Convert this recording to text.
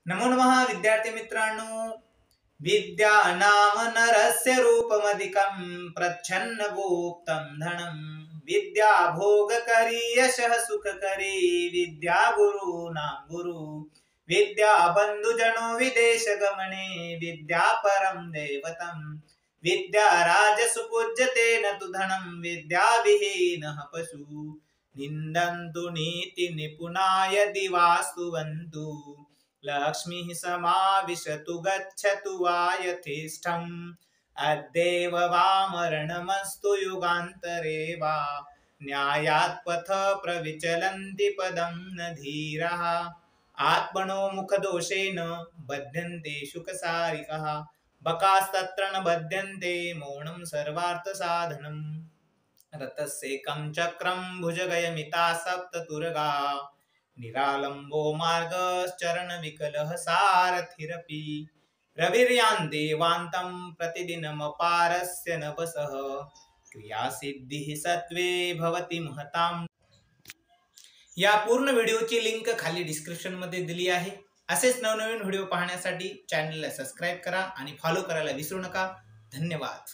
नमो नमः विद्यार्थी मित्रांनो। विद्या नाम नरस्य रूपमधिकं प्रच्छन्न गुप्तं धनं। विद्या भोगकरी यशः सुखकरी विद्या गुरूणां गुरु। विद्या बन्धुजनो विदेशगमने विद्या परं दैवतं। विद्या राजसुपूज्यते न तु धनं विद्या विहीनः पशु। निन्दन्तु नीतिनिपुणा यदि वा स्तुवन्तु लक्ष्मीः समाविशतु गच्छतु वा यथेष्टम्। अद्यैव वा मरणमस्तु युगान्तरे वा न्यायात् पथ प्रविचलन्ति पदं न धीराः। आत्मनो मुखदोषेण बध्यन्ते शुकसारिकः बकास्तत्र न बध्यन्ते मौनं सर्वार्थसाधनम्। रथस्येकं चक्रं भुजगयमिता सप्ततुरगा निरालम्बो मार्गश्चरणविकलः सारथिरपि। रविर्यान्देवान्तं प्रतिदिनमपारस्य नभसः क्रियासिद्धिः सत्त्वे भवति महतां। या पूर्ण व्हिडिओची लिंक खाली डिस्क्रिप्शन मध्ये दिली आहे। असेच नवनवीन व्हिडिओ पाहण्यासाठी चॅनलला सबस्क्राइब करा आणि फॉलो करायला विसरू नका। धन्यवाद।